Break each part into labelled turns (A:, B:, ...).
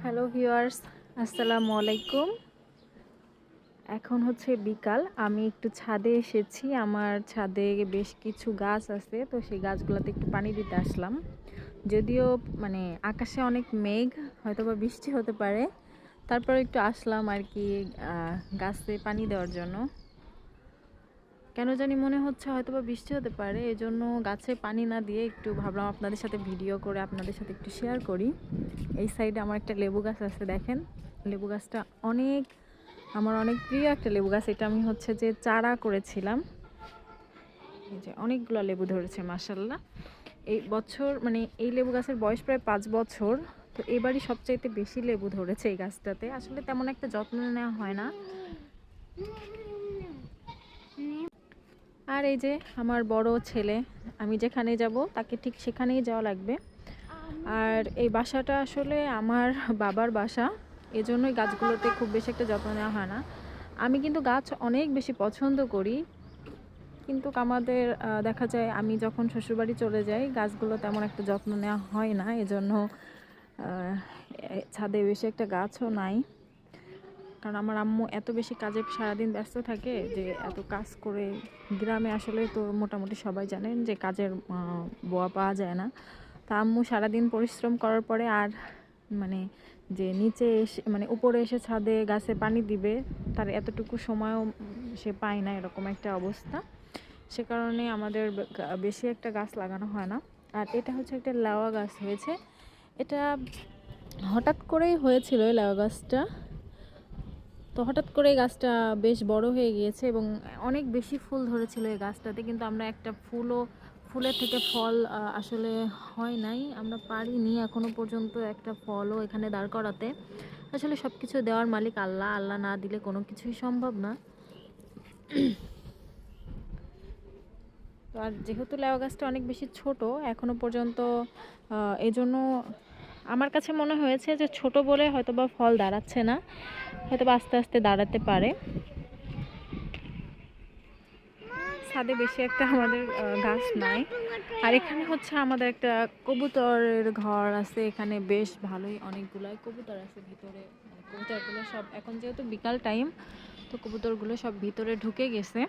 A: Hello viewers, আসসালামু আলাইকুম। এখন হচ্ছে বিকাল। আমি একটু ছাদে এসেছি। আমার ছাদে বেশ কিছু গাছ আছে, তো সেই গাছগুলোতে একটু পানি দিতে আসলাম। যদিও মানে আকাশে অনেক মেঘ, হয়তো বা বৃষ্টি হতে পারে, তারপর একটু আসলাম আর কি গাছে পানি দেওয়ার জন্য। কেন জানি মনে হচ্ছে হয়তো বা বৃষ্টি হতে পারে, এজন্য গাছে পানি না দিয়ে একটু ভাবলাম আপনাদের সাথে ভিডিও করে আপনাদের সাথে একটু শেয়ার করি। এই সাইডে আমার একটা লেবু গাছ আছে, দেখেন লেবু গাছটা আমার অনেক প্রিয় একটা লেবু গাছ। এটা আমি হচ্ছে যে চারা করেছিলাম। এই যে অনেকগুলো লেবু ধরেছে মাশাআল্লাহ। এই বছর মানে এই লেবু গাছের বয়স প্রায় 5 বছর। তো এবারই সবচাইতে বেশি লেবু ধরেছে এই গাছটাতে। আসলে তেমন একটা যত্ন নেওয়া হয় না। আর এই যে আমার বড় ছেলে, আমি যেখানে যাব তাকে ঠিক সেখানেই যাওয়া লাগবে। আর এই বাসাটা আসলে আমার বাবার বাসা, এজন্যই গাছগুলোতে খুব বেশি একটা যত্ন নেওয়া হয় না। আমি কিন্তু গাছ অনেক বেশি পছন্দ করি, কিন্তু আমাদের দেখা যায় আমি যখন শ্বশুরবাড়ি চলে যাই গাছগুলো তেমন একটা যত্ন নেওয়া হয় না, এজন্য ছাদে বেশি একটা গাছও নাই। কারণ আমার আম্মু এত বেশি কাজে সারাদিন ব্যস্ত থাকে যে এত কাজ করে, গ্রামে আসলে তো মোটামুটি সবাই জানেন যে কাজের বোয়া পাওয়া যায় না। তা আম্মু সারাদিন পরিশ্রম করার পরে আর মানে যে নিচে এসে মানে উপরে এসে ছাদে গাছে পানি দিবে তার এতটুকু সময়ও সে পায় না, এরকম একটা অবস্থা। সে কারণে আমাদের বেশি একটা গাছ লাগানো হয় না। আর এটা হচ্ছে একটা লাউয়া গাছ হয়েছে। এটা হঠাৎ করেই হয়েছিল এই লাউয়া গাছটা। তো হঠাৎ করে গাছটা বেশ বড় হয়ে গিয়েছে এবং অনেক বেশি ফুল ধরেছিল এই গাছটাতে, কিন্তু আমরা একটা ফুলের থেকে ফল আসলে হয় নাই, আমরা পারিনি এখনো পর্যন্ত একটা ফলও এখানে দাঁড় করাতে। আসলে সব কিছু দেওয়ার মালিক আল্লাহ, আল্লাহ না দিলে কোনো কিছুই সম্ভব না। তো আর যেহেতু লেওয়া গাছটা অনেক বেশি ছোট এখনো পর্যন্ত, এই জন্য আমার কাছে মনে হয়েছে যে ছোট বলে হয়তো বা ফল দাঁড়াচ্ছে না, হয়তো বা আস্তে আস্তে দাঁড়াতে পারে। ছাদে বেশি একটা আমাদের গাছ নাই। আর এখানে হচ্ছে আমাদের একটা কবুতরের ঘর আছে, এখানে বেশ ভালোই অনেকগুলাই কবুতর আছে ভিতরে। কবুতরগুলো সব এখন যেহেতু বিকাল টাইম, তো কবুতরগুলো সব ভিতরে ঢুকে গেছে।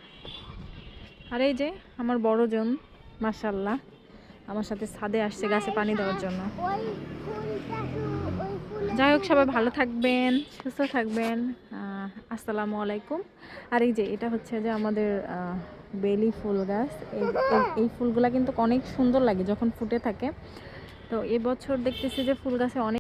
A: আর এই যে আমার বড়জন মাশাআল্লাহ আমার সাথে ছাদে আসছে গাছে পানি দেওয়ার জন্য। যাই হোক, সবাই ভালো থাকবেন, সুস্থ থাকবেন। আসসালামু আলাইকুম। আর এই যে এটা হচ্ছে যে আমাদের বেলি ফুল গাছ। এই ফুলগুলা কিন্তু অনেক সুন্দর লাগে যখন ফুটে থাকে। তো এবছর দেখতেছি যে ফুল গাছে অনেক